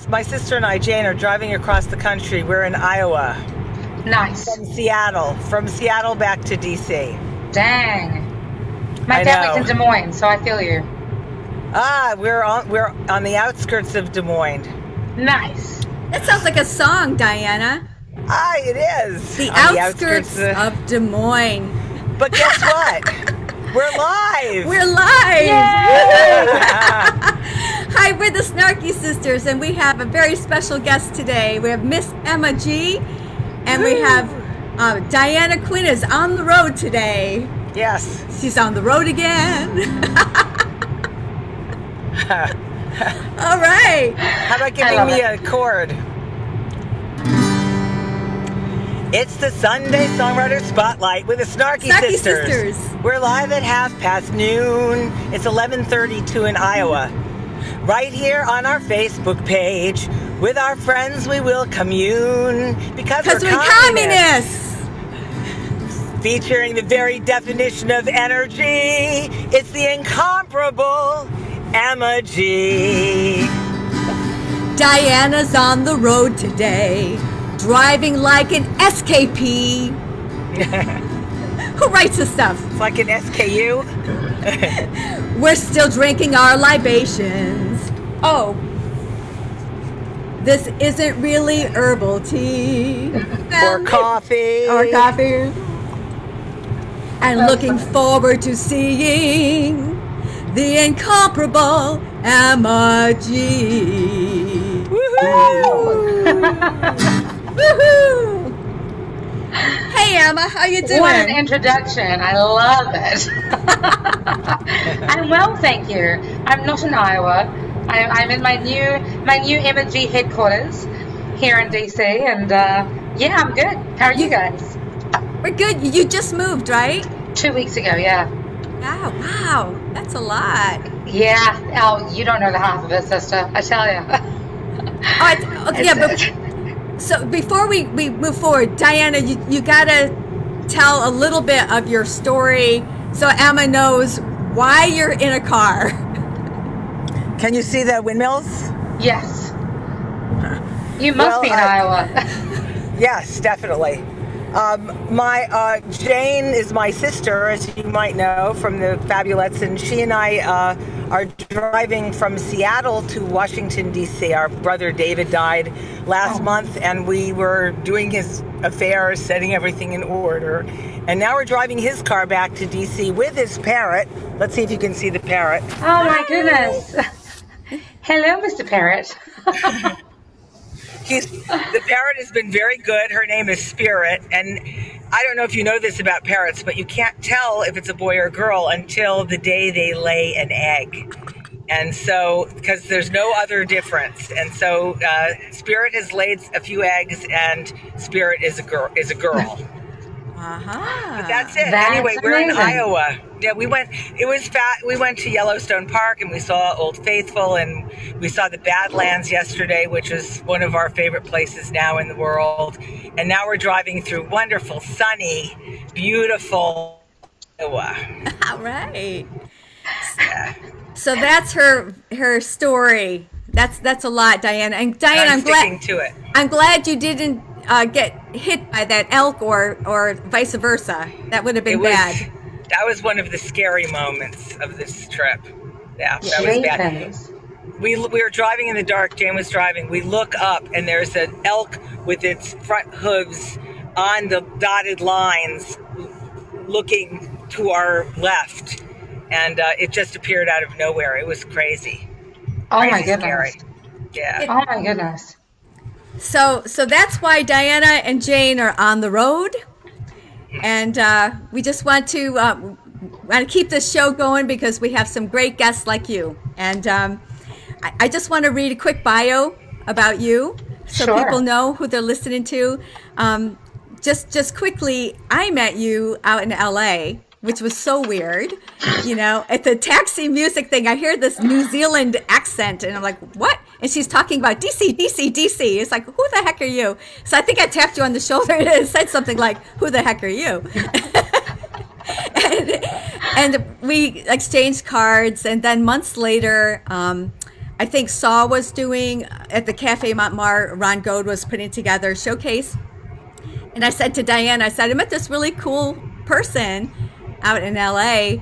My sister and I, Jane, are driving across the country. We're in Iowa. Nice. From Seattle back to DC. Dang. My family's in Des Moines, so I feel you. We're on the outskirts of Des Moines. Nice. That sounds like a song, Diana. It is. The outskirts of Des Moines. But guess what? We're live. We're live. Hi, we're the Snarky Sisters, and we have a very special guest today. We have Miss Emma G, and we have Diana Quinn is on the road today. Yes. She's on the road again. All right. How about giving me a chord? It's the Sunday Songwriter Spotlight with the Snarky Sisters. We're live at noon. It's 11:32 in Iowa. Right here on our Facebook page. With our friends we will commune. Because we're communists. Featuring the very definition of energy. It's the incomparable Emma G. Diana's on the road today. Driving like an SKP. Who writes this stuff? It's like an SKU. We're still drinking our libations. Oh, this isn't really herbal tea. Or coffee. And looking forward to seeing the incomparable Emma G. Woohoo! Woohoo! Hey Emma, how you doing? What an introduction! I love it. I'm well, thank you. I'm not in Iowa. I'm in my new Emma G headquarters here in DC, and yeah, I'm good. How are you guys? We're good. You just moved, right? 2 weeks ago, yeah. Oh, wow, that's a lot. Yeah. Oh, you don't know the half of it, sister. I tell you. So before we move forward, Diana, you gotta tell a little bit of your story so Emma knows why you're in a car. Can you see the windmills? Yes. You must be in Iowa. Yes, definitely. Jane is my sister, as you might know, from the Fabulettes, and she and I are driving from Seattle to Washington, D.C. Our brother David died last month, and we were doing his affairs, setting everything in order. And now we're driving his car back to D.C. with his parrot. Let's see if you can see the parrot. Oh, my goodness. Hello, Mr. Parrot. The parrot has been very good. Her name is Spirit, and I don't know if you know this about parrots, but you can't tell if it's a boy or girl until the day they lay an egg. And so, because there's no other difference. And so Spirit has laid a few eggs, and Spirit is a girl. But that's it. Anyway, we're in Iowa. Yeah, we went to Yellowstone Park, and we saw Old Faithful, and we saw the Badlands yesterday, which is one of our favorite places now in the world. And now we're driving through wonderful, sunny, beautiful Iowa. All right. Yeah. So that's her story. That's a lot, Diana. And Diana, I'm glad you didn't get hit by that elk or vice versa. That would have been bad. That was one of the scary moments of this trip. Yeah, that was bad. We were driving in the dark. Jane was driving. We look up, and there's an elk with its front hooves on the dotted lines looking to our left. And it just appeared out of nowhere. It was crazy. Oh, my goodness. Scary. Yeah. Oh, my goodness. So that's why Diana and Jane are on the road. And we just want to keep this show going because we have some great guests like you. And I just want to read a quick bio about you so people know who they're listening to. Just quickly, I met you out in LA, which was so weird. You know, at the taxi music thing, I hear this New Zealand accent, and I'm like, what? And she's talking about DC, DC, DC. It's like, who the heck are you? So I think I tapped you on the shoulder and said something like, who the heck are you? and we exchanged cards, and then months later, I think Saw was doing at the Cafe Montmartre. Ron Gold was putting together a showcase. And I said to Diane, I said, I met this really cool person out in LA.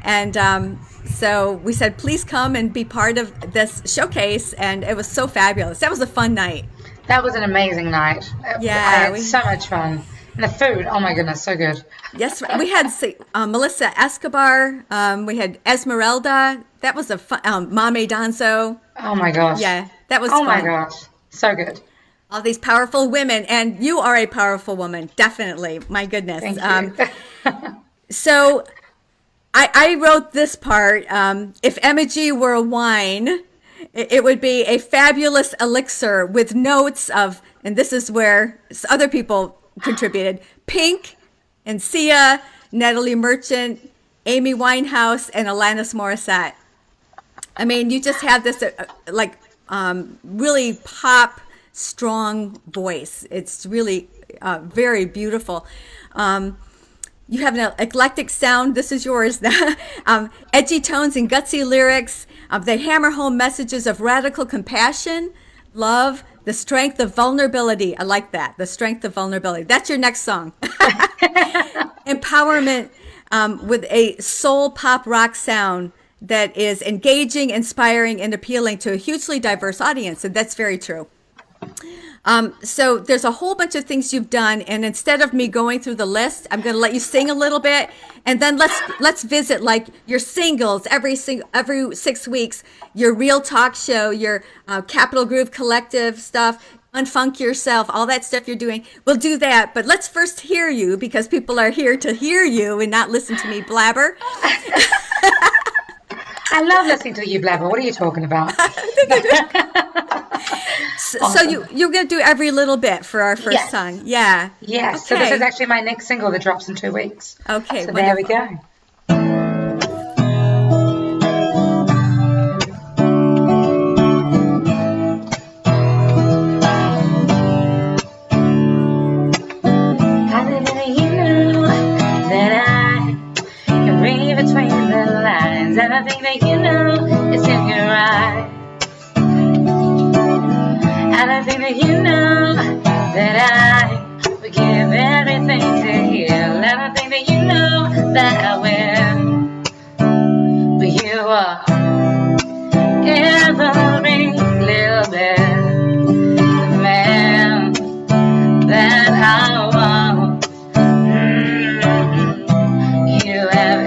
And so we said, please come and be part of this showcase. And it was so fabulous. That was a fun night. That was an amazing night. Yeah. I had so much fun. And the food, oh my goodness, so good. Yes, we had Melissa Escobar. We had Esmeralda. That was a fun, Mame Danzo. Oh my gosh. Yeah, that was fun. Oh my gosh, so good. All these powerful women, and you are a powerful woman, definitely. My goodness. Thank you. So I wrote this part. If energy were a wine, it would be a fabulous elixir with notes of, and this is where other people contributed, Pink and Sia, Natalie Merchant, Amy Winehouse, and Alanis Morissette. I mean, you just have this really pop, strong voice. It's really very beautiful. You have an eclectic sound. This is yours. Edgy tones and gutsy lyrics. They hammer home messages of radical compassion, love, the strength of vulnerability. I like that. The strength of vulnerability. That's your next song. Empowerment with a soul pop rock sound that is engaging, inspiring, and appealing to a hugely diverse audience. And that's very true. So there's a whole bunch of things you've done, and instead of me going through the list, I'm going to let you sing a little bit, and then let's visit like your singles every 6 weeks, your Real Talk show, your Capital Groove Collective stuff, Unfunk Yourself, all that stuff you're doing. We'll do that, but let's first hear you, because people are here to hear you and not listen to me blabber. I love listening to you blabber. What are you talking about? So you're going to do every little bit for our first song. Yeah. Yes. Okay. So this is actually my next single that drops in 2 weeks. Okay. So there we go. How did you know that I can read between the lines, and I think that you know it's in your eyes. And I think that you know that I would give everything to heal. And I think that you know that I will. But you are every little bit the man that I want. You have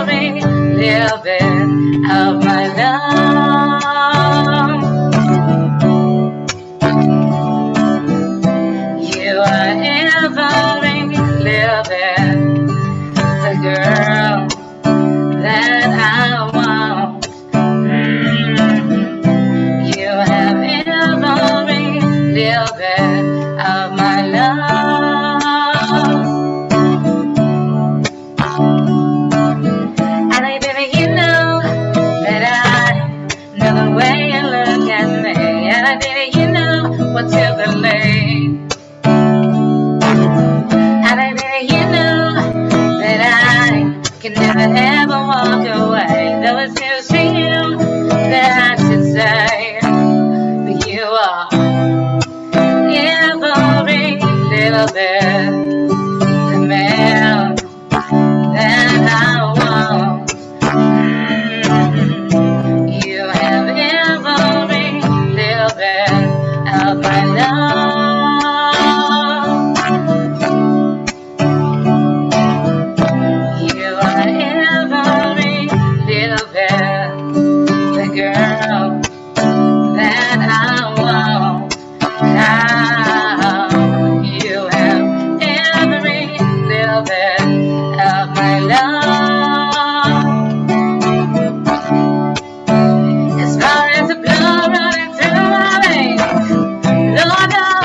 every little bit of my love. The girl that I want. You have every little bit of my love. And I think you know that I know the way you look at me, and I think you know what to believe. Can never ever walk away. Though it's news to you that I should say, but you are every little bit the man that I want. You have every little bit of my love. As far as the blood running through my veins, Lord knows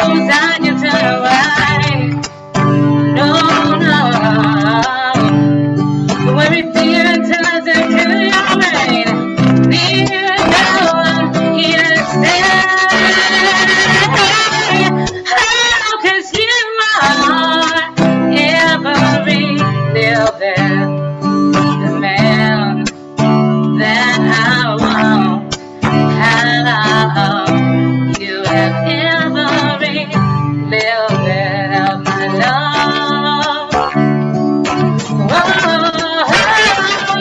have every little bit of my love. Oh,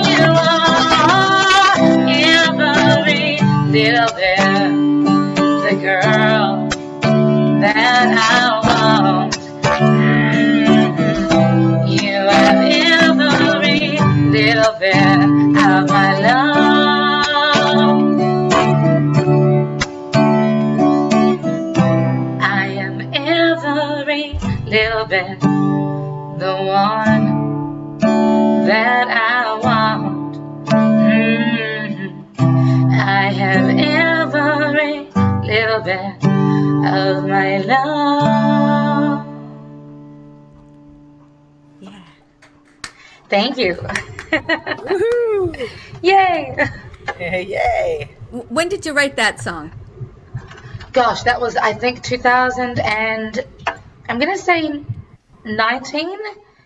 you are every little bit, the girl that I want. You have every little bit of my love. I am every little bit the one that I want. I have every little bit of my love. Yeah. Thank you. Woohoo! Yay! Yay! When did you write that song? Gosh, that was, I think, 2000 and I'm going to say 19.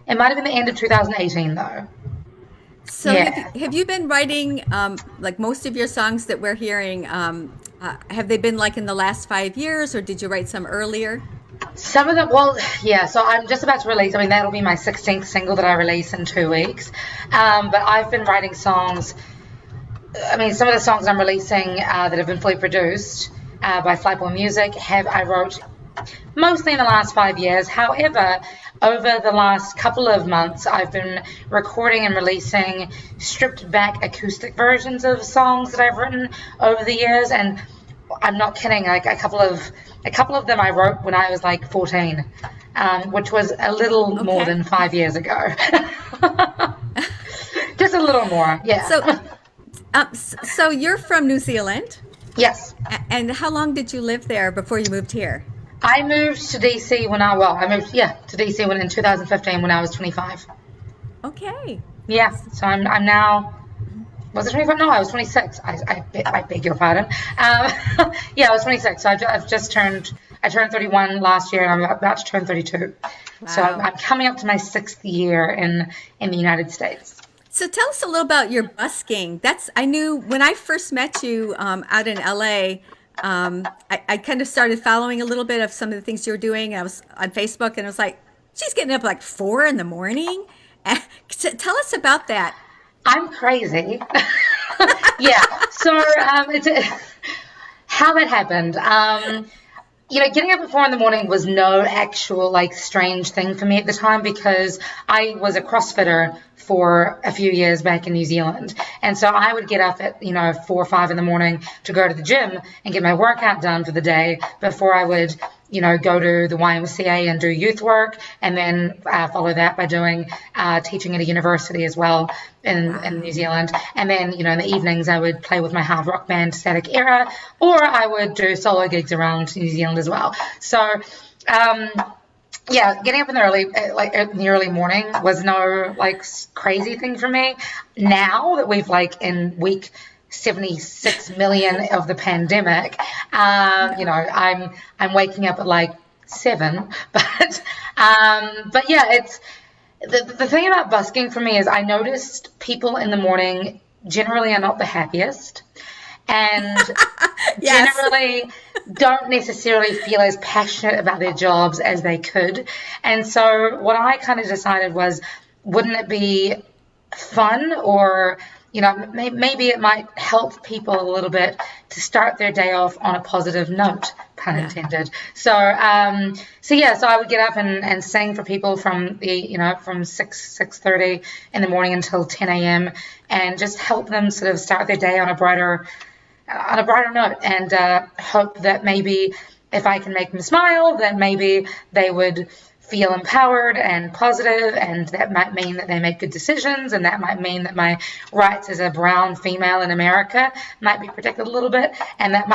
It might have been the end of 2018, though. So Yeah. have you been writing, like most of your songs that we're hearing, have they been like in the last 5 years, or did you write some earlier? Some of them, well, yeah, so I'm just about to release, I mean, that'll be my 16th single that I release in 2 weeks. But I've been writing songs, I mean, some of the songs I'm releasing that have been fully produced by Flyboy Music, I wrote mostly in the last 5 years. However, over the last couple of months, I've been recording and releasing stripped back acoustic versions of songs that I've written over the years. And I'm not kidding, like a couple of them I wrote when I was like 14, which was a little more than 5 years ago. Just a little more, yeah. So you're from New Zealand? Yes. And how long did you live there before you moved here? I moved to DC to DC in 2015 when I was 25. Okay. Yeah, so I'm now, was it 25? No, I was 26. I beg your pardon. Yeah, I was 26. So I turned 31 last year, and I'm about to turn 32. Wow. So I'm coming up to my 6th year in the United States. So tell us a little about your busking. I knew when I first met you out in LA, I kind of started following a little bit of some of the things you were doing. I was on Facebook, and I was like, she's getting up like 4 in the morning. Tell us about that. I'm crazy. Yeah. So how that happened. Getting up at 4 in the morning was no actual like strange thing for me at the time, because I was a CrossFitter for a few years back in New Zealand. And so I would get up at, 4 or 5 in the morning to go to the gym and get my workout done for the day before I would, go to the YMCA and do youth work, and then follow that by doing teaching at a university as well in New Zealand. And then, in the evenings I would play with my hard rock band Static Era, or I would do solo gigs around New Zealand as well. So, yeah, getting up in the early morning was no crazy thing for me. Now that we've in week 76 million of the pandemic, I'm waking up at 7, but yeah, it's the thing about busking for me is I noticed people in the morning generally are not the happiest, and yes. generally don't necessarily feel as passionate about their jobs as they could. And so what I kind of decided was, wouldn't it be fun, or maybe it might help people a little bit to start their day off on a positive note, pun intended. So so I would get up and sing for people from 6:30 in the morning until 10 a.m. and just help them sort of start their day on a brighter note, and hope that maybe if I can make them smile, then maybe they would feel empowered and positive, and that might mean that they make good decisions, and that might mean that my rights as a brown female in America might be protected a little bit, and that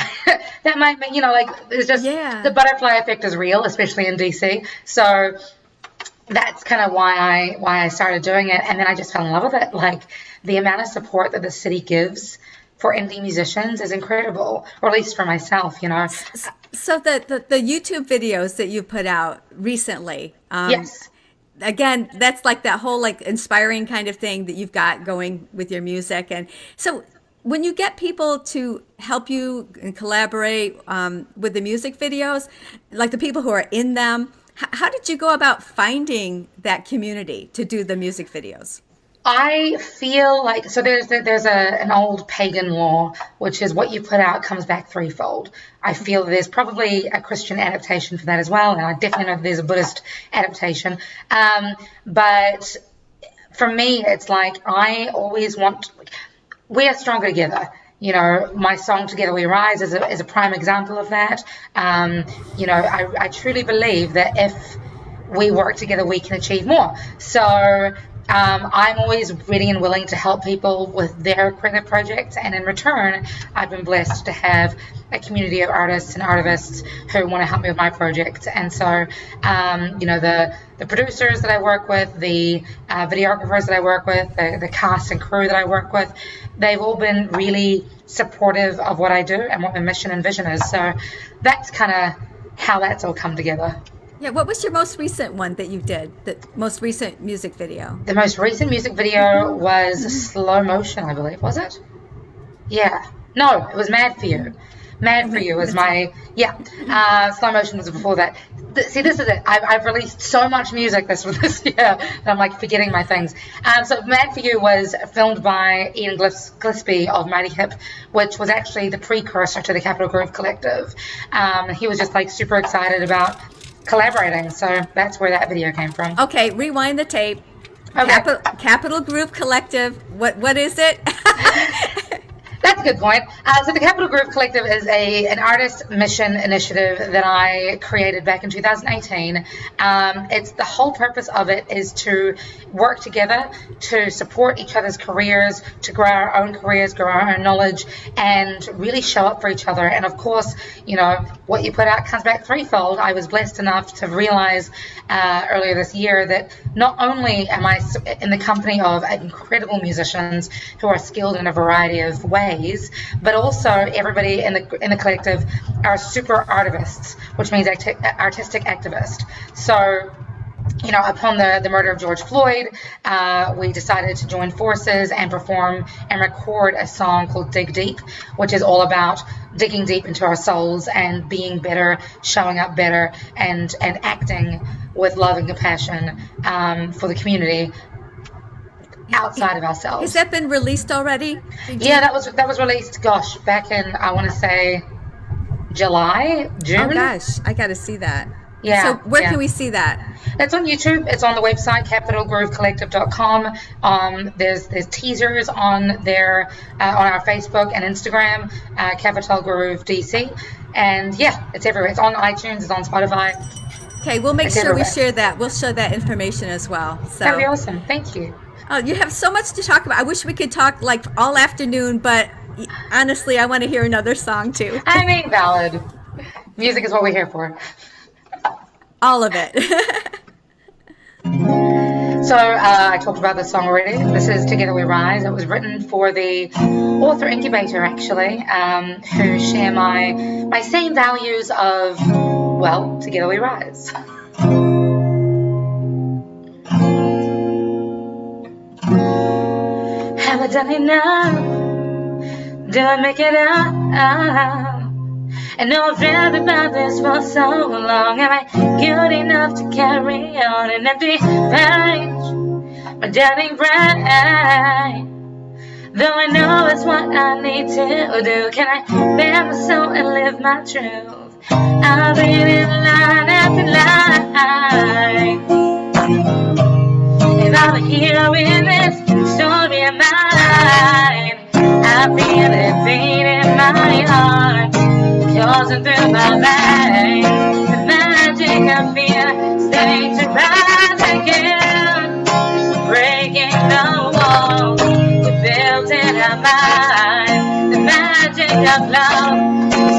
might mean, it's just the butterfly effect is real, especially in DC. So that's kind of why I started doing it, and then I just fell in love with it. The amount of support that the city gives for indie musicians is incredible, or at least for myself, So the YouTube videos that you put out recently, yes. Again, that's that whole inspiring kind of thing that you've got going with your music. And so when you get people to help you and collaborate with the music videos, like the people who are in them, how did you go about finding that community to do the music videos? I feel like, so there's an old pagan law, which is what you put out comes back threefold. I feel there's probably a Christian adaptation for that as well, and I definitely know there's a Buddhist adaptation. But for me, it's like I always want, we are stronger together. You know, my song "Together We Rise" is a prime example of that. You know, I truly believe that if we work together, we can achieve more. So I'm always ready and willing to help people with their creative projects, and in return, I've been blessed to have a community of artists and artivists who want to help me with my projects. And so, you know, the producers that I work with, the videographers that I work with, the cast and crew that I work with, they've all been really supportive of what I do and what my mission and vision is. So that's kind of how that's all come together. Yeah, what was your most recent one that you did, the most recent music video? The most recent music video was Slow Motion, I believe, was it? Yeah. No, it was Mad For You. Mad For You was my, Slow Motion was before that. See, this is it. I've released so much music this year that I'm like forgetting my things. So Mad For You was filmed by Ian Gillespie of Mighty Hip, which was actually the precursor to the Capital Groove Collective. He was just like super excited about collaborating, so that's where that video came from. Okay, rewind the tape. Okay. Capital Groove Collective. What is it? That's a good point. So the Capital Groove Collective is an artist mission initiative that I created back in 2018. It's the whole purpose of it is to work together to support each other's careers, to grow our own careers, grow our own knowledge, and really show up for each other. And of course, you know, what you put out comes back threefold. I was blessed enough to realize earlier this year that not only am I in the company of incredible musicians who are skilled in a variety of ways, but also everybody in the collective are super artivists, which means artistic activist. So, you know, upon the murder of George Floyd, we decided to join forces and perform and record a song called Dig Deep, which is all about digging deep into our souls and being better, showing up better, and acting with love and compassion for the community outside of ourselves. Has that been released already? Yeah, that was released, gosh, back in, I want to say, July, June. Oh gosh, I got to see that. Yeah. So where can we see that? That's on YouTube. It's on the website, capitalgroovecollective.com. There's teasers on there, on our Facebook and Instagram, Capital Groove DC. And yeah, it's everywhere. It's on iTunes, it's on Spotify. Okay, we'll make sure we share that. We'll show that information as well. So that'd be awesome. Thank you. Oh, you have so much to talk about. I wish we could talk like all afternoon, but honestly, I want to hear another song too. I mean, valid. Music is what we're here for. All of it. So I talked about this song already. This is Together We Rise. It was written for the author incubator, actually, who share my same values of, well, together we rise. Have I done enough? Did I make it up? I know I've read about this for so long. Am I good enough to carry on an empty page? My darling bright. Though I know it's what I need to do, can I bear my soul and live my truth? I'll read it line after line. If I'm a hero in this story of mine, I feel it beat in my heart, coursing through my veins. The magic of fear stays to rise again, breaking the walls we built in our minds. The magic of love,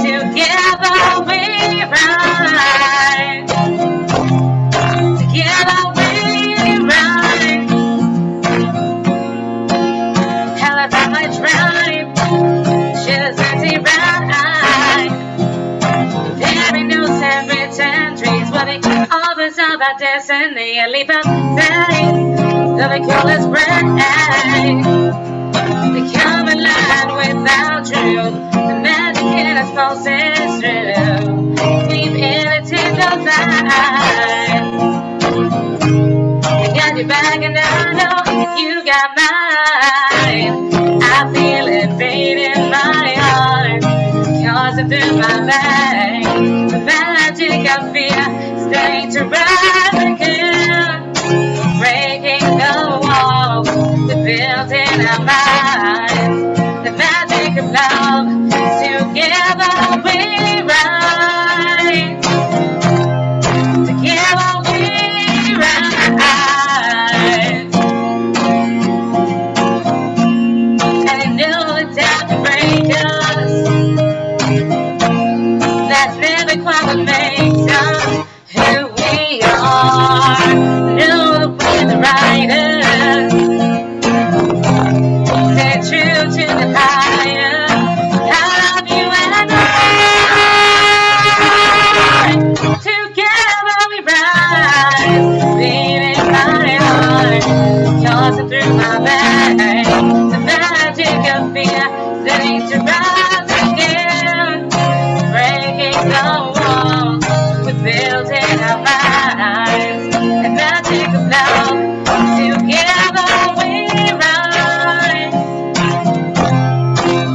together we rise. Together we rise. Hell, I thought I tried, just empty right. Every new temperature dreams were the authors of our destiny. A leap of faith, till the coolest breath. Become alive with without you. The magic in us pulses through. Deep in the tinder's eyes. I got your back and I know you got mine. I feel it beat in my heart, coursing through my veins. The magic I feel starting to rise again, breaking the walls we built in our minds. The magic of love, together we rise. Together we rise. And I know it's time to break us. That's never quite what makes us who we are. Know the way the riders stay true to the fire. I love you and I. Together we rise, beating my heart, coursing through my veins. The magic of fear setting to rise again, breaking the walls we built in our minds. The magic of love, together we rise.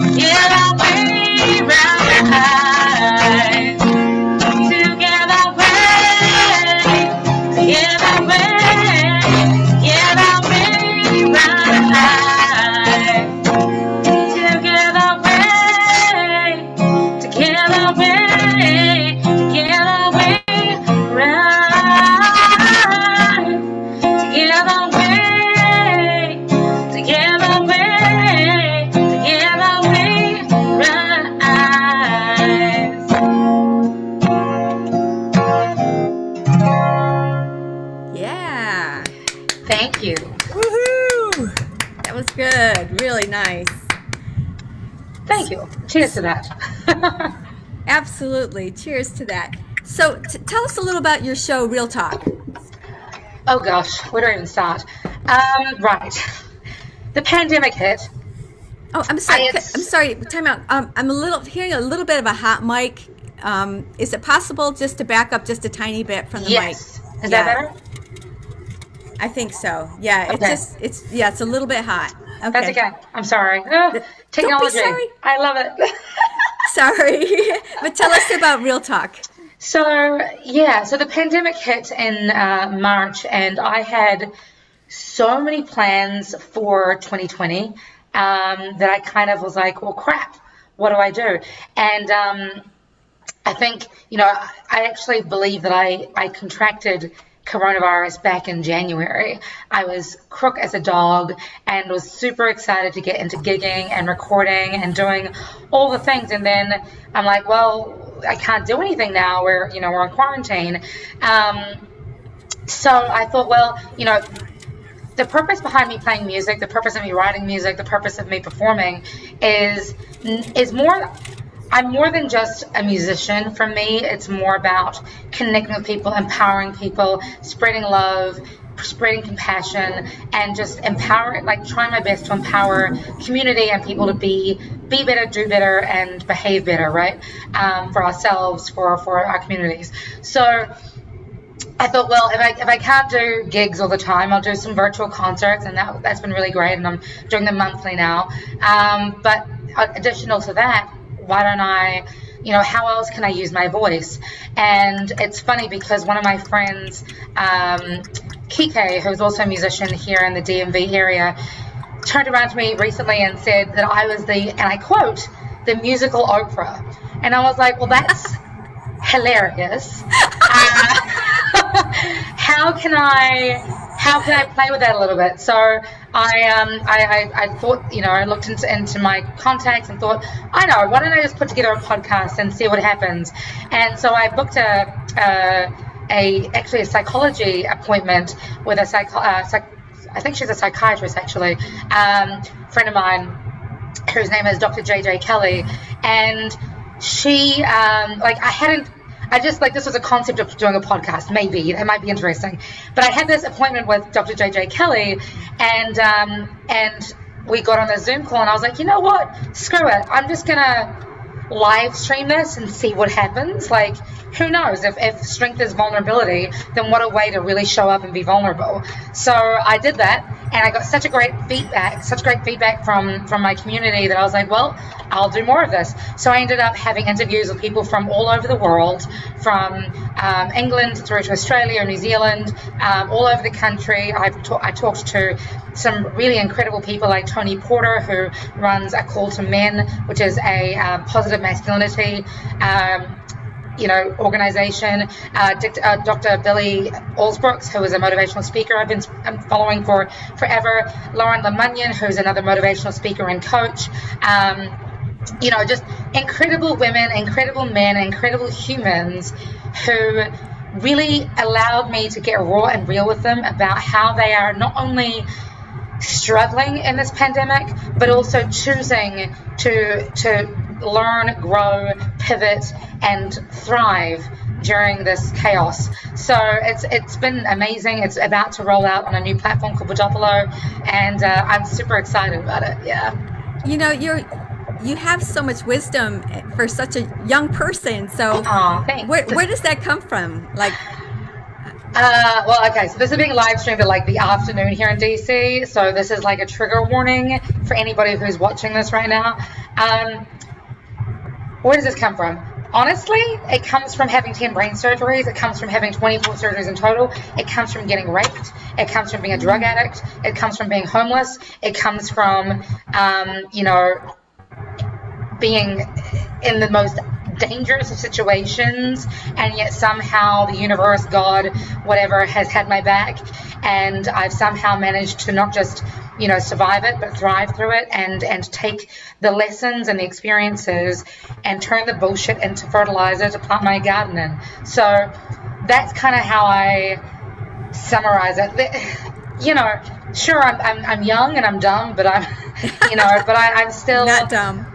Together we rise. Together we, together we, together we rise. Together we, together we, together we rise. Together we, together we, together we rise. Yeah. Thank you. Woohoo! That was good. Really nice. Thank you. Cheers to that. Absolutely. Cheers to that. So tell us a little about your show, Real Talk. Oh gosh, where do I even start? Right. The pandemic hit. Oh, I'm sorry. I'm sorry. Time out. I'm hearing a little bit of a hot mic. Is it possible just to back up just a tiny bit from the Yes. mic? Is that better? I think so. Yeah. Okay. It's a little bit hot. Okay. That's okay. I'm sorry. Technology. Don't be sorry. I love it. Sorry. But tell us about Real Talk. So the pandemic hit in March, and I had so many plans for 2020 that I kind of was like, well, crap, what do I do? And I think, I actually believe that I contracted coronavirus back in January. I was crook as a dog and was super excited to get into gigging and recording and doing all the things. And then I'm like, well, I can't do anything now. We're in quarantine. So I thought, well, the purpose behind me playing music, the purpose of me writing music, the purpose of me performing is more. I'm more than just a musician. For me, it's more about connecting with people, empowering people, spreading love, spreading compassion, and just empowering, trying my best to empower community and people to be better, do better, and behave better, right? For ourselves, for our communities. So I thought, well, if I can't do gigs all the time, I'll do some virtual concerts, and that's been really great, and I'm doing them monthly now. But additional to that, why don't I, how else can I use my voice? And it's funny because one of my friends, Kike, who's also a musician here in the DMV area, turned around to me recently and said that I was and I quote, the musical Oprah. And I was like, well, that's hilarious. How can I play with that a little bit? So I thought, I looked into my contacts and thought, I know, why don't I just put together a podcast and see what happens? And so I booked actually a psychology appointment with I think she's a psychiatrist actually, friend of mine whose name is Dr. JJ Kelly, and she this was a concept of doing a podcast. Maybe it might be interesting, but I had this appointment with Dr. JJ Kelly, and we got on the Zoom call, and I was like, you know what? Screw it. I'm just going to live stream this and see what happens. Like, who knows? If strength is vulnerability, then what a way to really show up and be vulnerable. So I did that, and I got such great feedback from my community that I was like, well, I'll do more of this. So I ended up having interviews with people from all over the world, from England through to Australia, New Zealand, all over the country. I talked to some really incredible people like Tony Porter, who runs A Call to Men, which is a positive masculinity organization. Dr. Billy Allsbrooks, who is a motivational speaker I'm following for forever. Lauren Lemunyon, who's another motivational speaker and coach. Just incredible women, incredible men, incredible humans who really allowed me to get raw and real with them about how they are not only struggling in this pandemic, but also choosing to learn, grow, pivot, and thrive during this chaos. So it's been amazing. It's about to roll out on a new platform called Podopolo, and I'm super excited about it. Yeah. You have so much wisdom for such a young person. So thanks. Where does that come from? Like, so this is being live streamed at like the afternoon here in DC. So this is like a trigger warning for anybody who's watching this right now. Where does this come from? Honestly, it comes from having 10 brain surgeries. It comes from having 24 surgeries in total. It comes from getting raped. It comes from being a drug addict. It comes from being homeless. It comes from, being in the most dangerous of situations, and yet somehow the universe, God, whatever, has had my back, and I've somehow managed to not just survive it, but thrive through it, and take the lessons and the experiences and turn the bullshit into fertilizer to plant my garden in. So that's kind of how I summarize it. Sure, I'm young and I'm dumb, but I'm still not dumb.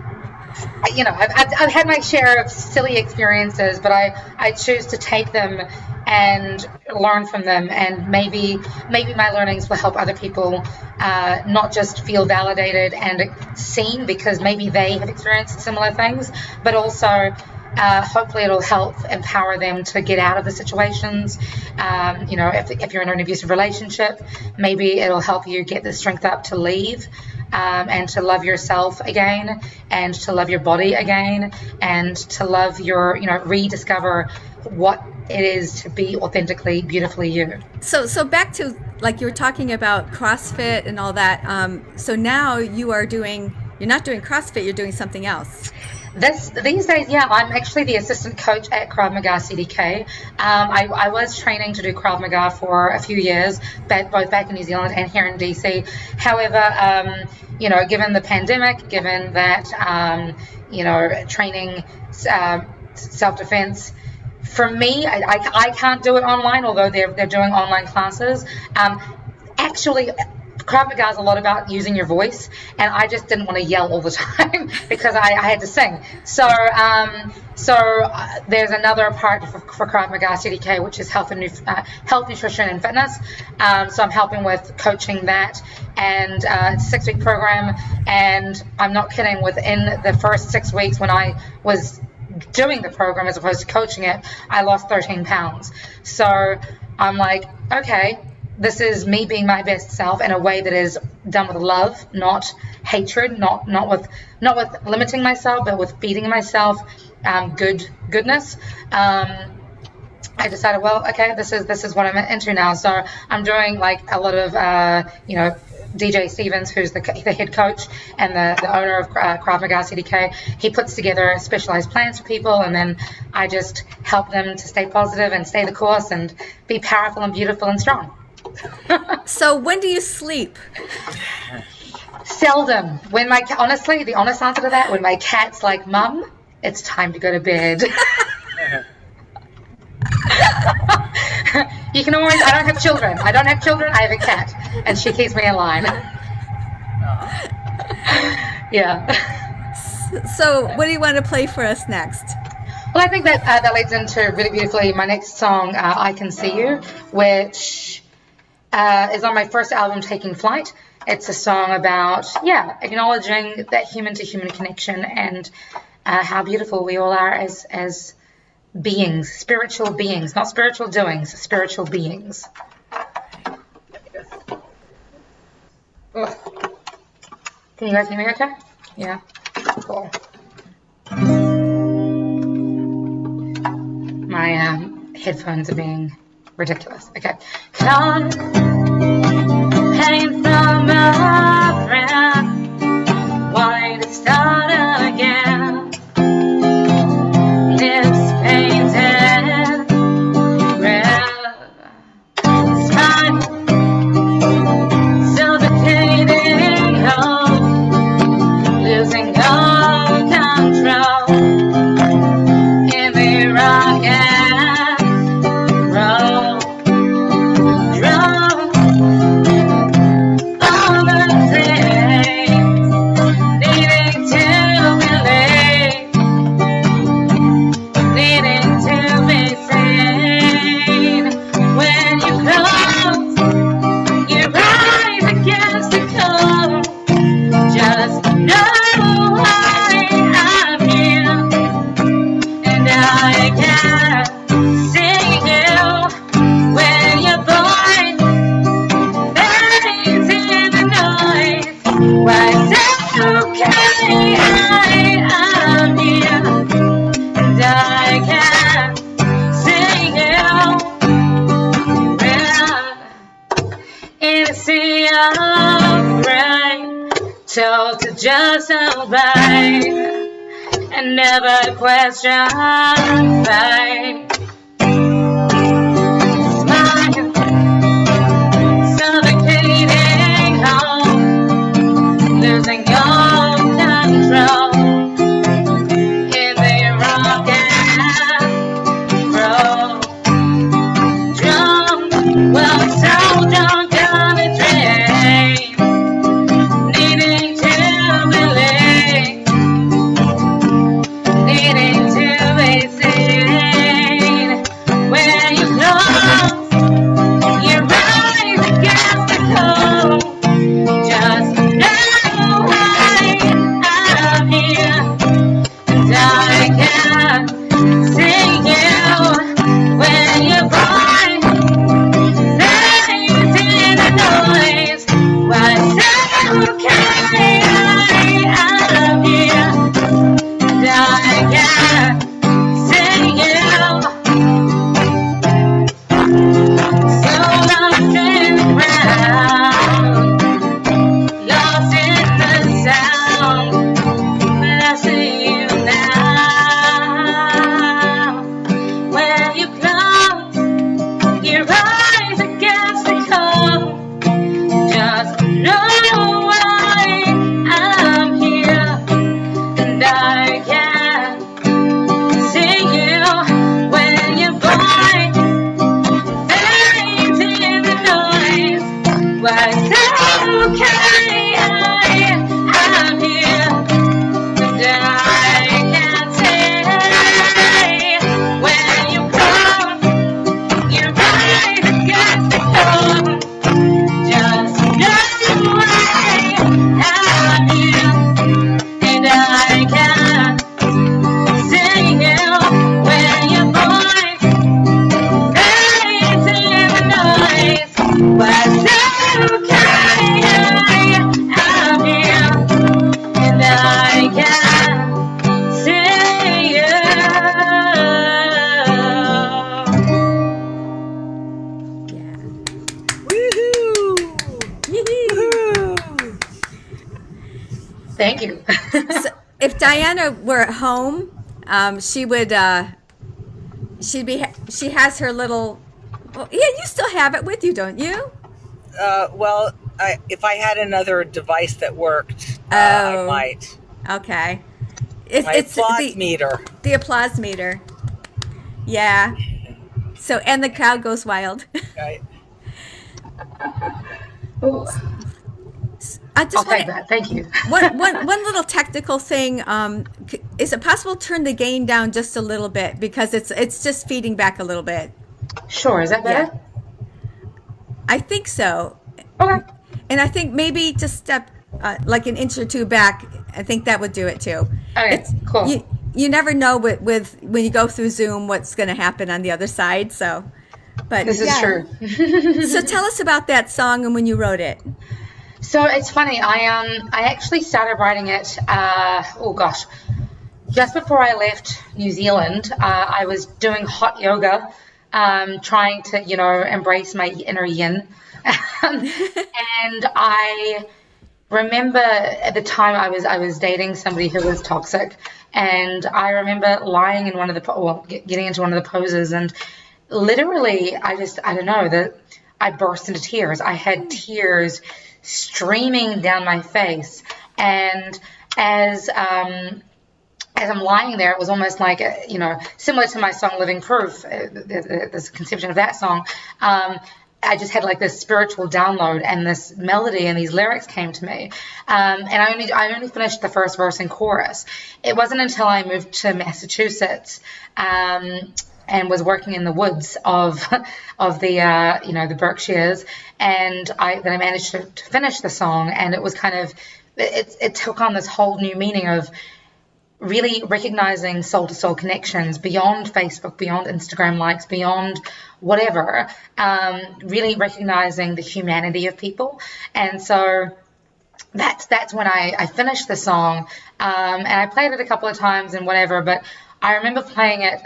I've had my share of silly experiences, but I choose to take them and learn from them, and maybe my learnings will help other people not just feel validated and seen because maybe they have experienced similar things, but also hopefully it'll help empower them to get out of the situations. If you're in an abusive relationship, maybe it'll help you get the strength up to leave. And to love yourself again, and to love your body again, and to love rediscover what it is to be authentically, beautifully you. So back to, like, you were talking about CrossFit and all that. So now you're not doing CrossFit, you're doing something else. These days, yeah, I'm actually the assistant coach at Krav Maga CDK. I was training to do Krav Maga for a few years, both back in New Zealand and here in DC. However, given the pandemic, given that, training, self-defense, for me, I can't do it online, although they're doing online classes. Actually, Krav Maga is a lot about using your voice, and I just didn't want to yell all the time because I had to sing. So there's another part for Krav Maga CDK, which is health, nutrition, and fitness. So I'm helping with coaching that, and it's a 6-week program, and I'm not kidding, within the first 6 weeks when I was doing the program as opposed to coaching it, I lost 13 pounds. So I'm like, okay, this is me being my best self in a way that is done with love, not hatred, not with limiting myself, but with feeding myself goodness. I decided, well, okay, this is what I'm into now. So I'm doing like a lot of DJ Stevens, who's the head coach and the owner of Krav Maga CDK. He puts together specialized plans for people, and then I just help them to stay positive and stay the course and be powerful and beautiful and strong. So when do you sleep? Seldom. Honestly, the honest answer to that, when my cat's like, Mum, it's time to go to bed. You can always, I don't have children, I have a cat, and she keeps me in line. Yeah. So what do you want to play for us next? Well, I think that leads into really beautifully my next song, I Can See You, which is on my first album, Taking Flight. it's a song about, acknowledging that human-to-human connection and how beautiful we all are as beings, spiritual beings, not spiritual doings, spiritual beings. Ugh. Can you guys hear me okay? Yeah. Cool. My headphones are being ridiculous. Okay. Caught pain from a friend, wanting to start again. Lips painted red, smile, suffocating hope, losing all control in the rock and roll. Drunk all the things, needing to believe, needing to be seen. When you close your eyes against the cold, just know I am here, and I can see you when your voice fades in the noise. Why it's okay, I am here, and I can see you in a sea of rain, told to just obey and never question fate. Smile, suffocating hope, losing all control in the rock and roll. Drunk, well, so drunk on a dream, needing to believe, needing to be seen. When you close your eyes against the cold, just know I am here, and I can see you when your voice fades in the noise. Why it's okay, I am here, and I can see you. So lost in the crowd, lost in the sound, but I see you now. When you close your eyes against the cold, just know I am here, and I can see you when your voice fades in the noise. Why it's okay, I am here, and I can see when you close your eyes against the cold. Just know I am here, and I can see you when your voice fades in the noise. But it's okay, I am here, and I can see you. Thank you. So if Diana were at home, she would. She has her little. Well, yeah, you still have it with you, don't you? Well, if I had another device that worked, I might. Okay. It's applause meter. The applause meter. Yeah. So, and the crowd goes wild. Right. I'll take that. Thank you. one little technical thing. Is it possible to turn the gain down just a little bit, because it's just feeding back a little bit? Sure. Is that better? Yeah. I think so. Okay. And I think maybe just step like an inch or two back. I think that would do it too. Okay, cool. You never know with when you go through Zoom what's going to happen on the other side. So, but this is true. So tell us about that song and when you wrote it. So it's funny. I actually started writing it. Just before I left New Zealand, I was doing hot yoga, trying to embrace my inner yin, and I remember at the time I was dating somebody who was toxic, and I remember lying in one of the getting into one of the poses, and literally I don't know, that I burst into tears. I had tears streaming down my face, and as I'm lying there, it was almost like similar to my song Living Proof, this conception of that song. I just had like this spiritual download, and this melody and these lyrics came to me. And I only finished the first verse and chorus. It wasn't until I moved to Massachusetts and was working in the woods of the Berkshires, and that I managed to finish the song. And it was kind of, it took on this whole new meaning of really recognizing soul-to-soul connections beyond Facebook, beyond Instagram likes, beyond whatever, really recognizing the humanity of people. And so that's when I finished the song, and I played it a couple of times and whatever, but I remember playing it.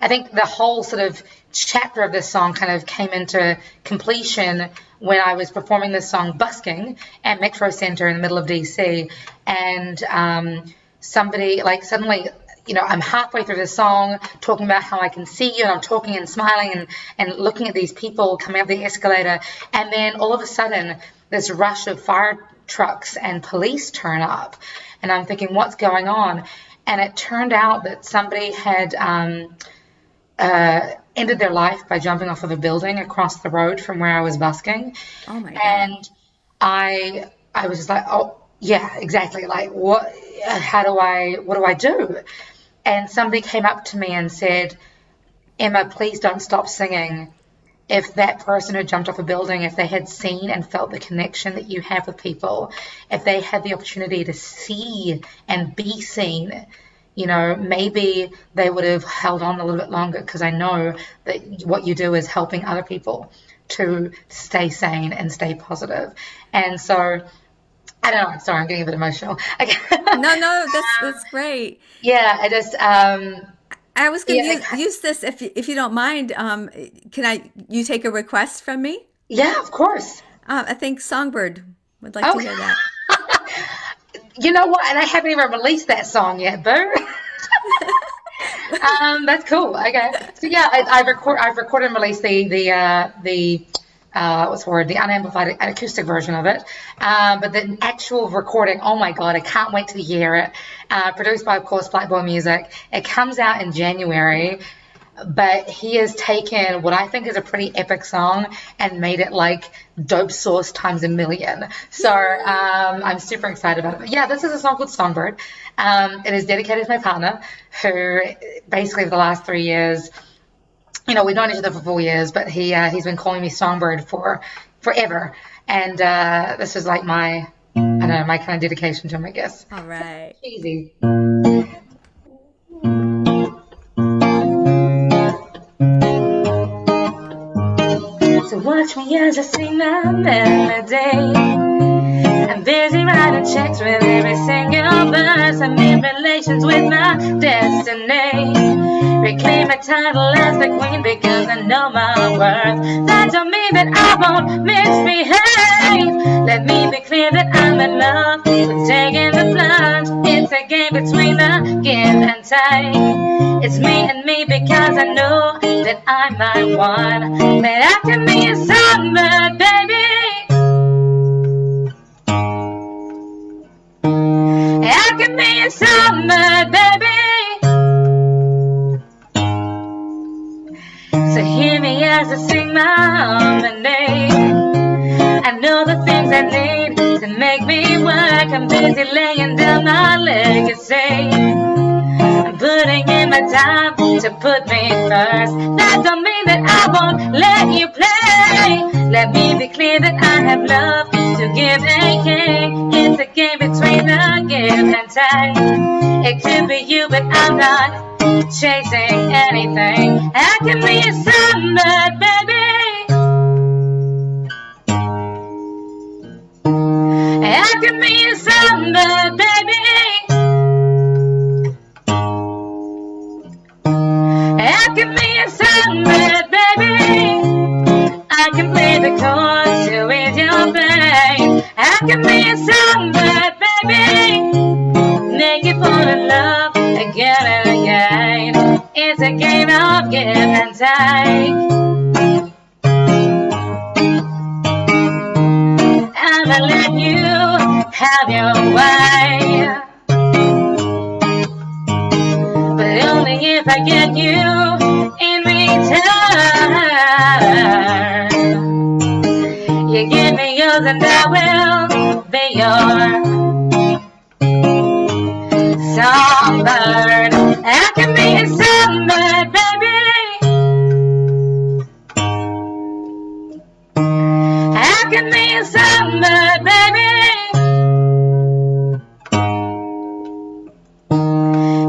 I think the whole sort of chapter of this song kind of came into completion when I was performing this song busking at Metro Center in the middle of DC, and somebody, like, suddenly, I'm halfway through the song talking about how I can see you, and I'm talking and smiling and looking at these people coming up the escalator, and then all of a sudden this rush of fire trucks and police turn up, and I'm thinking, what's going on? And it turned out that somebody had ended their life by jumping off of a building across the road from where I was busking. Oh my God. And I was just like, oh yeah, exactly. Like, what do I do? And somebody came up to me and said, Emma, please don't stop singing. If that person who jumped off a building, if they had seen and felt the connection that you have with people, if they had the opportunity to see and be seen, maybe they would have held on a little bit longer, because I know that what you do is helping other people to stay sane and stay positive. And so, I don't know. Sorry, I'm getting a bit emotional. No, that's great. Yeah, I just I was going to use this if you don't mind. Can you take a request from me? Yeah, of course. I think Songbird would like to hear that. You know what? And I haven't even released that song yet, boo. That's cool. Okay. So yeah, I've recorded and released the unamplified acoustic version of it. But the actual recording, oh my God, I can't wait to hear it. Produced by, of course, Flightboy Music. It comes out in January, but he has taken what I think is a pretty epic song and made it like dope sauce times a million. So I'm super excited about it. But yeah, this is a song called Songbird. It is dedicated to my partner, who basically for the last 3 years, we've known each other for 4 years, but he's been calling me Songbird for forever. And this is like my kind of dedication to him, I guess. All right. Easy. So watch me as I sing my melody. I'm busy writing checks with every single verse. I'm in relations with my destiny. Reclaim my title as the queen because I know my worth. That don't mean that I won't misbehave. Let me be clear that I'm in love with taking the plunge. It's a game between the give and take. It's me and me because I know that I'm my one. That I can be a summer baby. I can be a summer baby. So hear me as I sing my harmony. I know the things I need to make me work. I'm busy laying down my legacy. I'm putting in my time to put me first. That don't mean that I won't let you play. Let me be clear that I have love to to give and take. It's a game between the give and take. It could be you, but I'm not chasing anything. I can be a songbird, baby. I can be a songbird, baby. I can be a songbird, baby. I can play the chords to ease your pain. I can be a songbird, baby. Make you fall in love again and again. It's a game of give and take. I'ma let you have your way, but only if I get you in return. You give me yours and I will be your songbird. I can be a songbird, baby. I can be a songbird, baby.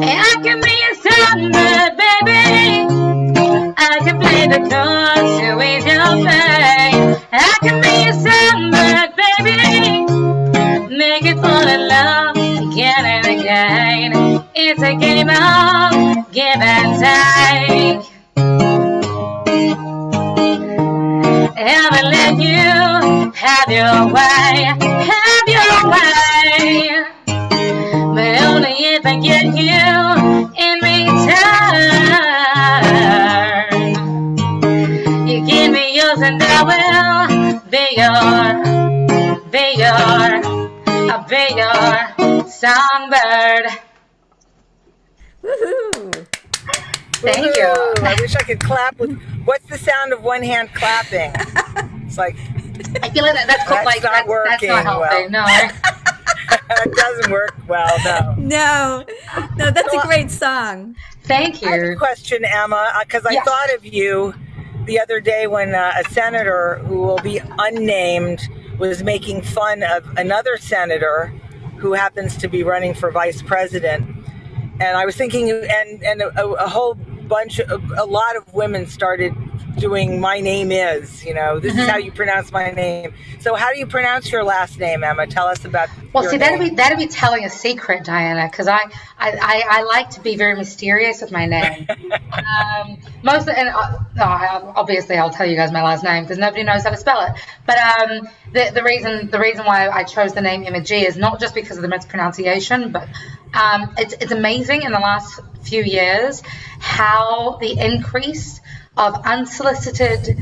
I can be a songbird, baby. I can play the chords to ease your pain. I can be a songbird, baby. Make it fall in love again and again. It's a game of give and take. I'ma let you have your way, but only if I get you in return. You give me yours and I will be your songbird. Woohoo! Thank you. I wish I could clap with. What's the sound of one hand clapping? It's like. I feel like that's not that's working not healthy. well. No. It doesn't work well. No, that's a great song. Thank you. I have a question, Emma, because I thought of you the other day when a senator who will be unnamed was making fun of another senator who happens to be running for vice president. And I was thinking, and a whole bunch, a lot of women started doing "my name is," this is how you pronounce my name. So how do you pronounce your last name, Emma? Tell us about Well, your see, name. that'd be telling a secret, Diana, because I like to be very mysterious with my name. Obviously I'll tell you guys my last name because nobody knows how to spell it. But the reason why I chose the name Emma G is not just because of the mispronunciation, but it's amazing in the last few years how the increase of unsolicited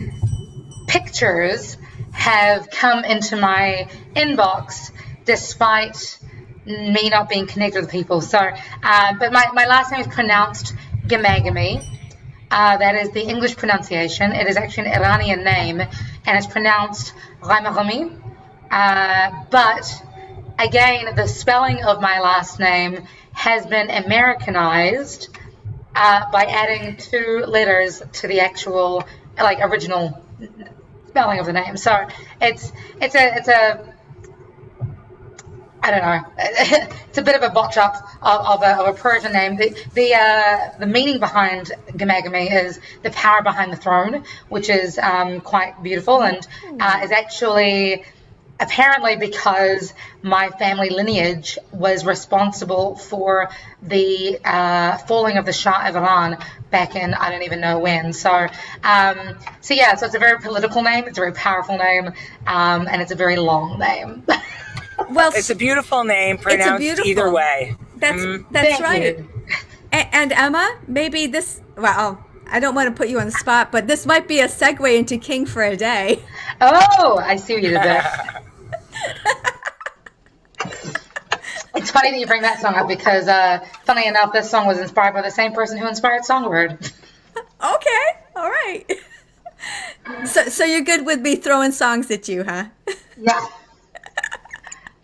pictures have come into my inbox despite me not being connected with people. So, but my last name is pronounced Gamagami. That is the English pronunciation. It is actually an Iranian name, and it's pronounced Ghamagami. But again, the spelling of my last name has been Americanized by adding 2 letters to the actual original spelling of the name. So it's a I don't know. It's a bit of a botch up of a Persian name. The meaning behind Gamagami is the power behind the throne, which is quite beautiful and is actually apparently because my family lineage was responsible for the falling of the Shah of Iran back in I don't even know when. So it's a very political name. It's a very powerful name, and it's a very long name. Well, it's a beautiful name, pronounced either way. That's Thank right. you. And Emma, maybe this. Well, I don't want to put you on the spot, but this might be a segue into King for a Day. Oh, I see what you did there. It's funny that you bring that song up because, funny enough, this song was inspired by the same person who inspired Songbird. Okay, all right. So you're good with me throwing songs at you, huh? Yeah.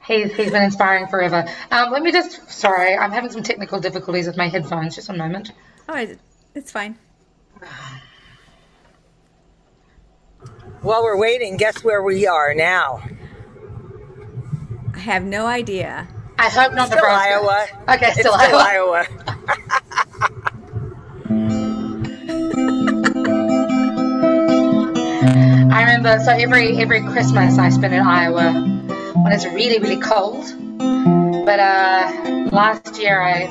He's been inspiring forever. Let me just, sorry, I'm having some technical difficulties with my headphones. Just a moment. All right, it's fine. While we're waiting, guess where we are now? I have no idea. I hope not Still Nebraska. Iowa. Okay, It's still Iowa. I remember, so every Christmas I spend in Iowa when it's really, really cold. But last year I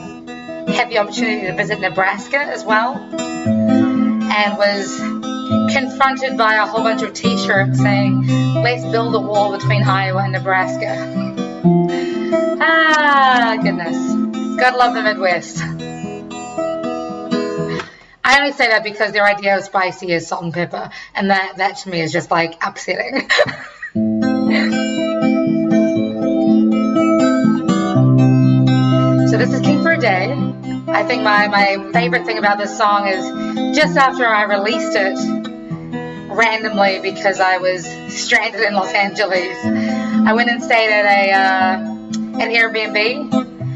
had the opportunity to visit Nebraska as well, and was confronted by a whole bunch of t-shirts saying, "Let's build a wall between Iowa and Nebraska." Ah, goodness. God love the Midwest. I only say that because their idea of spicy is salt and pepper, and that to me is just like upsetting. So this is King for a Day. I think my favorite thing about this song is just after I released it randomly because I was stranded in Los Angeles, I went and stayed at an Airbnb,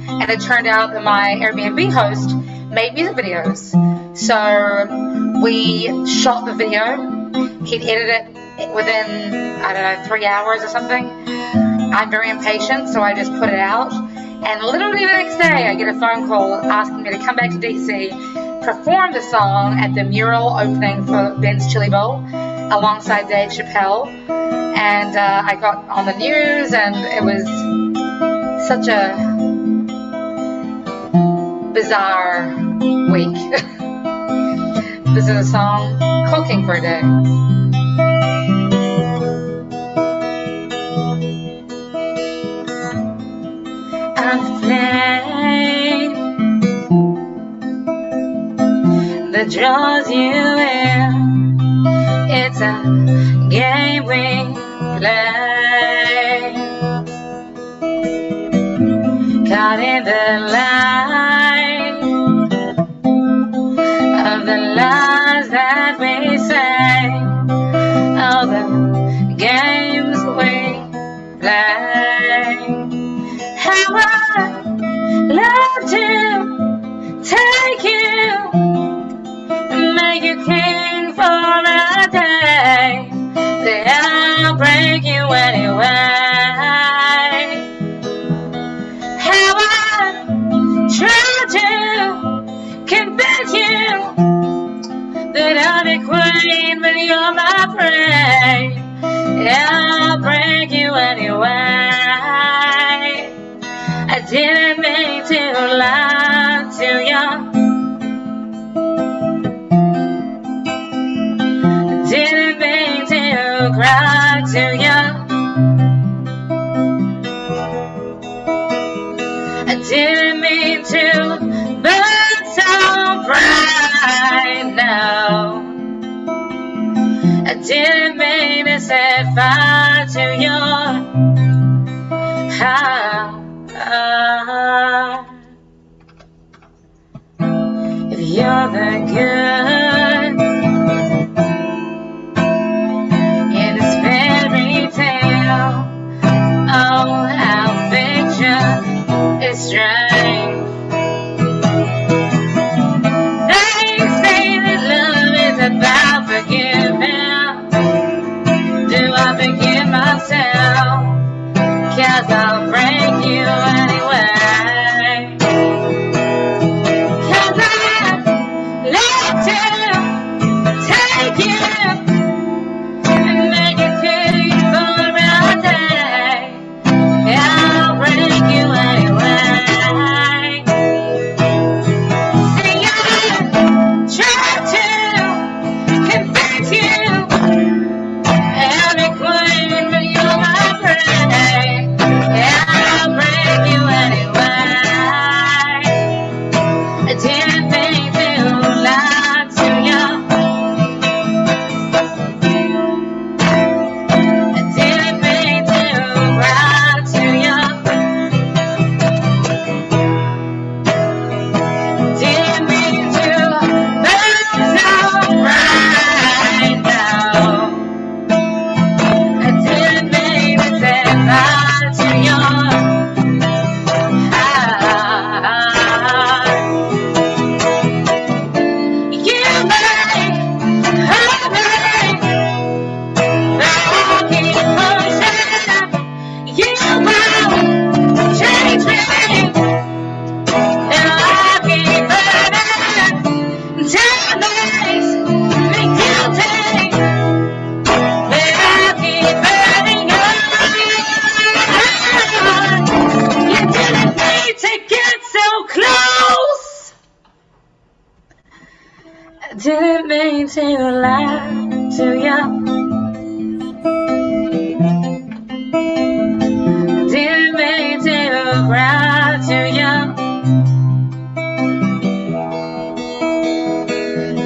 and it turned out that my Airbnb host made music videos. So we shot the video. He'd edited it within, I don't know, 3 hours or something. I'm very impatient, so I just put it out. And literally the next day, I get a phone call asking me to come back to DC, perform the song at the mural opening for Ben's Chili Bowl alongside Dave Chappelle. And I got on the news, and it was such a bizarre week. This is a song called King for a Day. A flame that draws you in. It's a game we play. Caught in the light of the lies that we say, all the games we play. How I love to take you and make you king for a day. That I'll break you anyway. How I try to convince you that I'm a queen, but you're my prey. I'll break you anyway. I didn't mean to lie to you. I didn't mean to cry to you. I didn't mean to burn so bright, no. I didn't mean to set fire to your heart. If you're the good in this fairy tale, oh, how fiction is strange. They say that love is about forgiving. Do I forgive myself? 'Cause I'll break you anyway. 'Cause I love to laugh too young. Didn't mean to cry too young.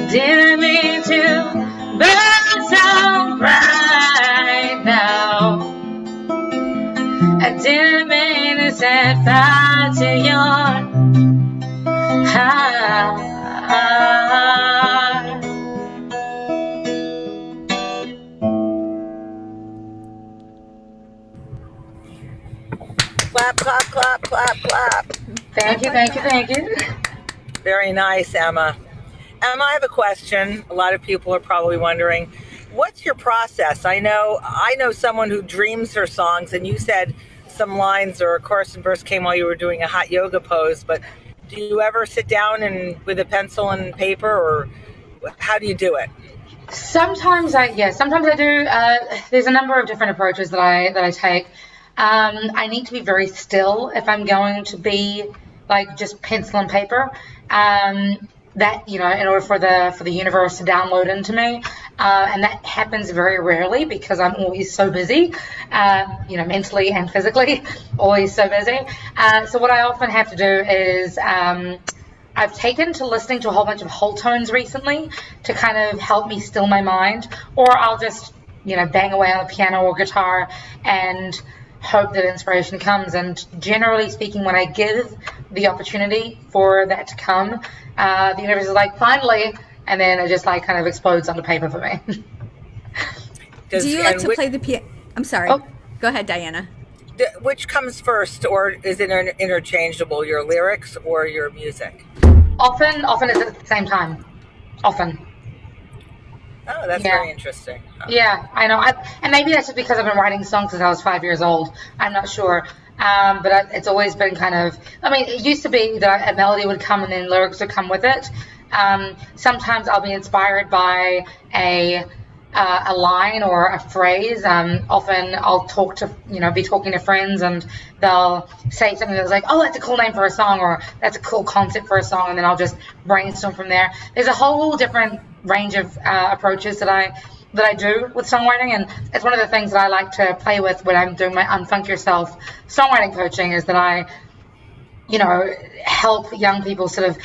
Didn't mean to burn so bright now. I didn't mean to set fire to your heart. Clap, clap, clap, clap, clap. Thank you, thank you, thank you. Very nice, Emma. Emma, I have a question. A lot of people are probably wondering, what's your process? I know someone who dreams her songs, and you said some lines or a chorus and verse came while you were doing a hot yoga pose, but do you ever sit down and with a pencil and paper, or how do you do it? Sometimes I do. There's a number of different approaches that I take. I need to be very still if I'm going to be like just pencil and paper. That, you know, in order for the universe to download into me, and that happens very rarely because I'm always so busy, you know, mentally and physically, always so busy. So what I often have to do is I've taken to listening to a whole bunch of whole tones recently to kind of help me still my mind, or I'll just, you know, bang away on the piano or guitar and hope that inspiration comes. And generally speaking, when I give the opportunity for that to come, the universe is like, finally, and then it just like kind of explodes onto paper for me. Do you like to play the piano? I'm sorry. Oh. Go ahead, Diana. Which comes first, or is it interchangeable, your lyrics or your music? Often it's at the same time. Often. Oh, that's very interesting. Huh. Yeah, I know. And maybe that's just because I've been writing songs since I was 5 years old. I'm not sure. But it's always been kind of, I mean, it used to be that a melody would come and then lyrics would come with it. Sometimes I'll be inspired by a line or a phrase. Often I'll be talking to friends and they'll say something that's like, oh, that's a cool name for a song, or that's a cool concept for a song, and then I'll just brainstorm from there. There's a whole different range of approaches that I do with songwriting, and it's one of the things that I like to play with when I'm doing my Unfunk Yourself songwriting coaching, is that I, you know, help young people sort of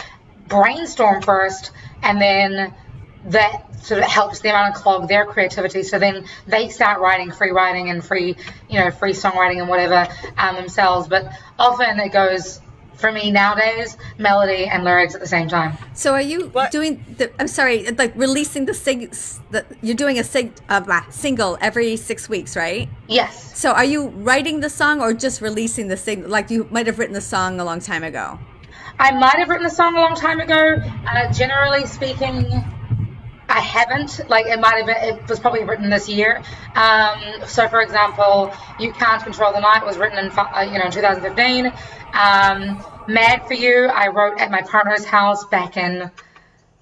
brainstorm first, and then that sort of helps them unclog their creativity, so then they start writing free writing and free songwriting and whatever themselves. But often it goes, for me nowadays, melody and lyrics at the same time. So are you doing like releasing you're doing a single every 6 weeks, right? Yes. So are you writing the song or just releasing the single? Like you might have written the song a long time ago. I might have written the song a long time ago. Generally speaking, I haven't. Like it was probably written this year. So for example, You Can't Control the Night was written in 2015. Mad for You, I wrote at my partner's house back in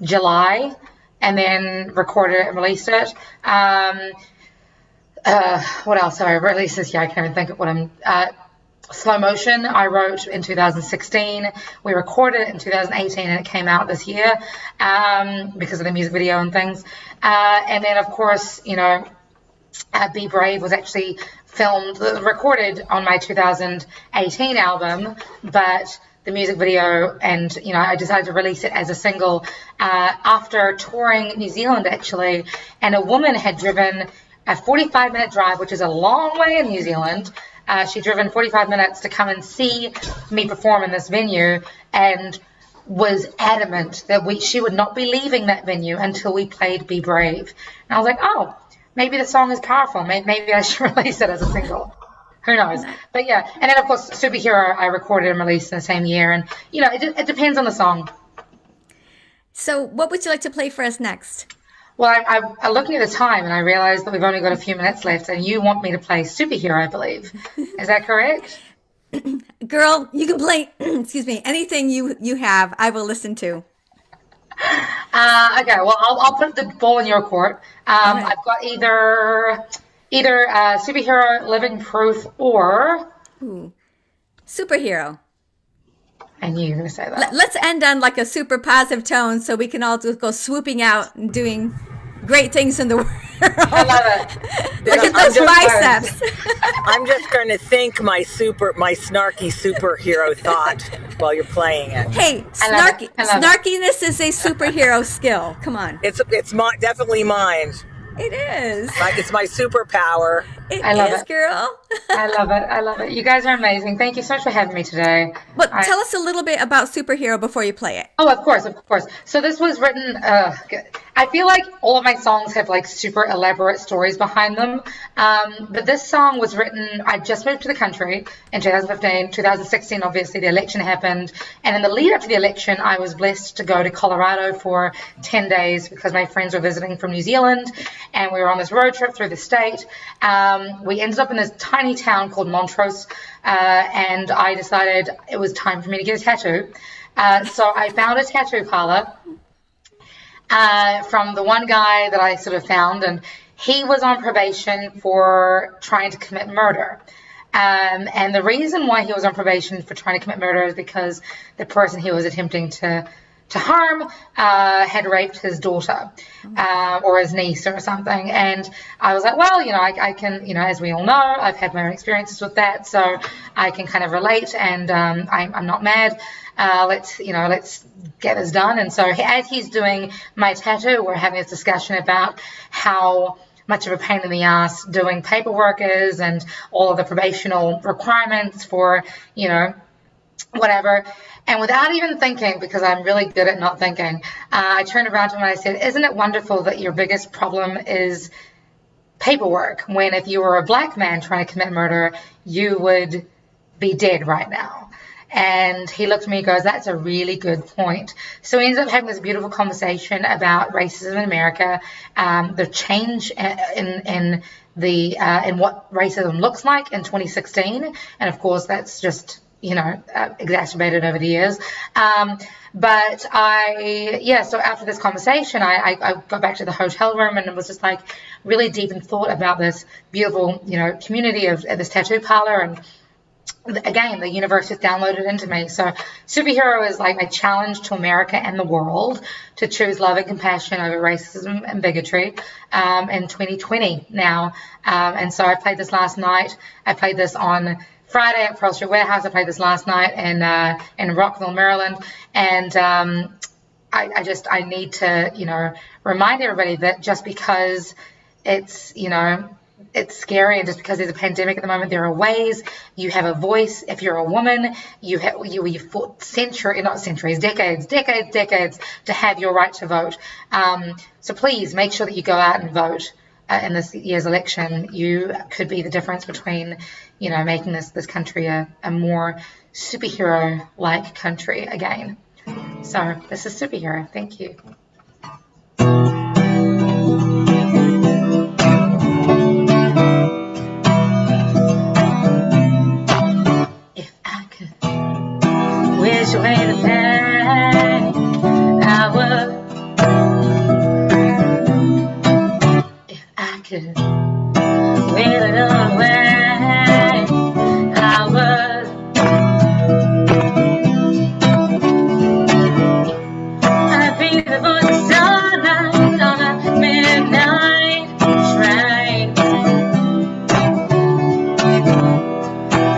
July, and then recorded it and released it. What else? Sorry, I released this year. I can't even think of what I'm. Slow Motion, I wrote in 2016. We recorded it in 2018, and it came out this year because of the music video and things. And then, of course, Be Brave was actually recorded on my 2018 album, but the music video, and I decided to release it as a single after touring New Zealand, actually, and a woman had driven a 45-minute drive, which is a long way in New Zealand. She'd driven 45 minutes to come and see me perform in this venue, and was adamant that she would not be leaving that venue until we played Be Brave. And I was like, oh, maybe the song is powerful. Maybe I should release it as a single. Who knows? But yeah, and then of course Superhero I recorded and released in the same year, and it depends on the song. So what would you like to play for us next? Well, I'm looking at the time, and I realized that we've only got a few minutes left, and you want me to play Superhero, I believe. Is that correct? Girl, you can play, excuse me, anything you have, I will listen to. Okay, well, I'll put the ball in your court. Right. I've got either Superhero, Living Proof, or... Superhero. I knew you were going to say that. Let's end on like a super positive tone so we can all just go swooping out and doing great things in the world. I love it. Look at those biceps. I'm just going to think my snarky superhero thought while you're playing it. Hey, snarkiness is a superhero skill. Come on. It's definitely mine. It is. It's my superpower. I love it, girl. I love it. I love it. You guys are amazing. Thank you so much for having me today. But tell us a little bit about superhero before you play it. Oh, of course. So this was written, I feel like all of my songs have like super elaborate stories behind them. But this song was written, I just moved to the country in 2015, 2016, obviously the election happened. And in the lead up to the election, I was blessed to go to Colorado for 10 days because my friends were visiting from New Zealand and we were on this road trip through the state. We ended up in this tiny town called Montrose, and I decided it was time for me to get a tattoo. So I found a tattoo parlor from the one guy that I sort of found, and he was on probation for trying to commit murder. And the reason why he was on probation for trying to commit murder is because the person he was attempting to harm had raped his daughter or his niece or something. And I was like, well, I can, as we all know, I've had my own experiences with that, so I can kind of relate, and I'm not mad. Let's get this done. And so as he's doing my tattoo, we're having this discussion about how much of a pain in the ass doing paperwork is and all of the probational requirements for, whatever. And without even thinking, because I'm really good at not thinking, I turned around to him and I said, isn't it wonderful that your biggest problem is paperwork, when if you were a black man trying to commit murder, you would be dead right now? And he looked at me and goes, that's a really good point. So we ended up having this beautiful conversation about racism in America, the change in what racism looks like in 2016. And of course, that's just exacerbated over the years. So after this conversation, I got back to the hotel room and was just like really deep in thought about this beautiful, community of this tattoo parlor. And again, the universe just downloaded into me. So superhero is like my challenge to America and the world to choose love and compassion over racism and bigotry in 2020 now. And so I played this last night. I played this on Friday at Pearl Street Warehouse. I played this last night in Rockville, Maryland. And I need to, remind everybody that just because it's, it's scary, and just because there's a pandemic at the moment, there are ways. You have a voice. If you're a woman, you fought decades to have your right to vote. So please make sure that you go out and vote in this year's election. You could be the difference between, making this country a more superhero-like country again. So this is Superhero. Thank you. Wish away the pain, I would. If I could wheel it away, I would. I'd be the voice of starlight on a midnight train.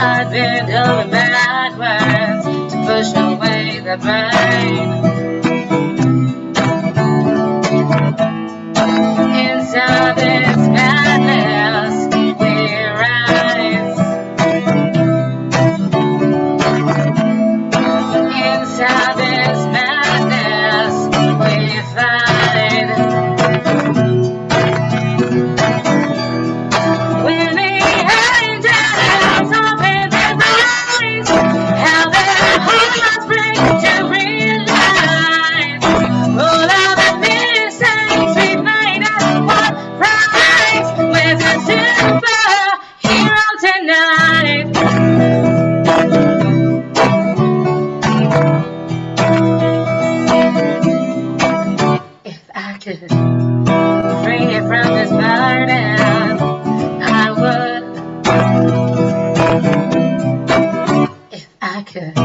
I'd bend over backwards to push away the brain. Inside this madness we rise. Inside this madness we fight. When the angels open their eyes, how their hearts break to realize all of the mistakes we made and what price with a superhero tonight. If I could free you from this burden, I would. If I could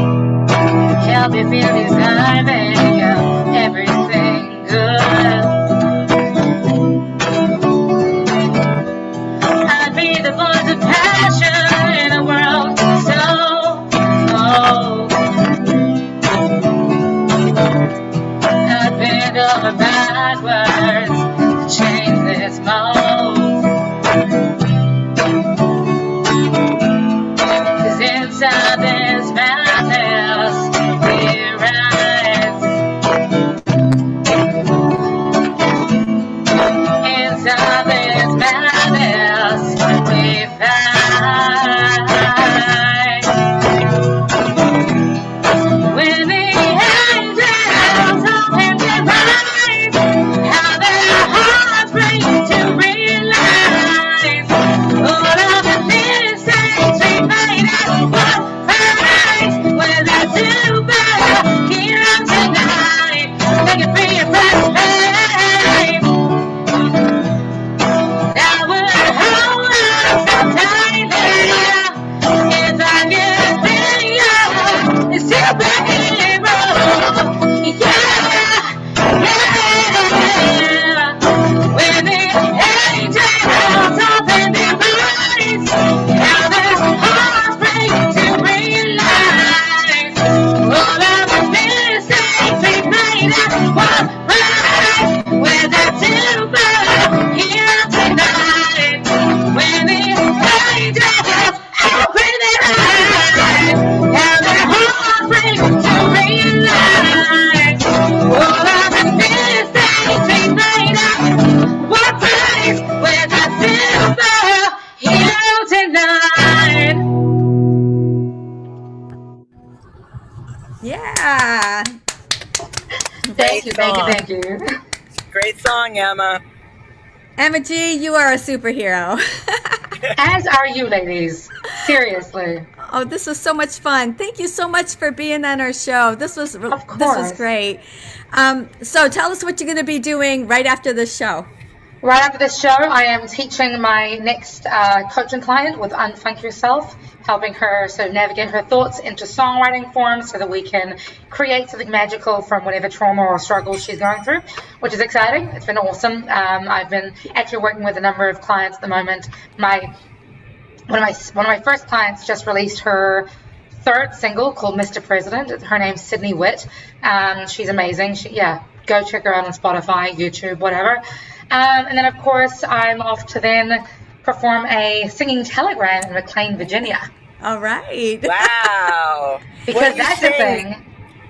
help you feel deserving of everything good. Thank you. Great song, Emma. Emma G, you are a superhero. As are you, ladies. Seriously. Oh, this was so much fun. Thank you so much for being on our show. This was great. So tell us what you're going to be doing right after this show. Right after this show, I am teaching my next coaching client with Unfunk Yourself, helping her sort of navigate her thoughts into songwriting form so that we can create something magical from whatever trauma or struggle she's going through, which is exciting. It's been awesome. I've been actually working with a number of clients at the moment. One of my first clients just released her third single called Mr. President. Her name's Sydney Witt. She's amazing. Go check her out on Spotify, YouTube, whatever. And then, of course, I'm off to then perform a singing telegram in McLean, Virginia. All right. Wow. Because that's the thing.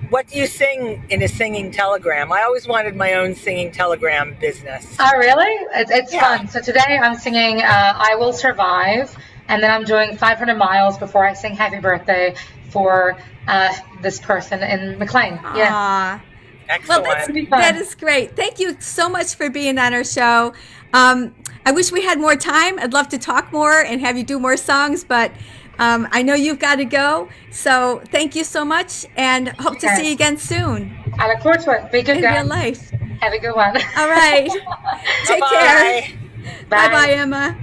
What do you sing in a singing telegram? I always wanted my own singing telegram business. Oh, really? It's fun. So today I'm singing I Will Survive, and then I'm doing 500 miles before I sing Happy Birthday for this person in McLean. Yeah. Excellent. Well, that is great. Thank you so much for being on our show. I wish we had more time. I'd love to talk more and have you do more songs, but I know you've got to go. So thank you so much, and hope to see you again soon. I look forward to it. Be good, in guys. real life. Have a good one. All right. Take care. Bye. Bye-bye, Emma.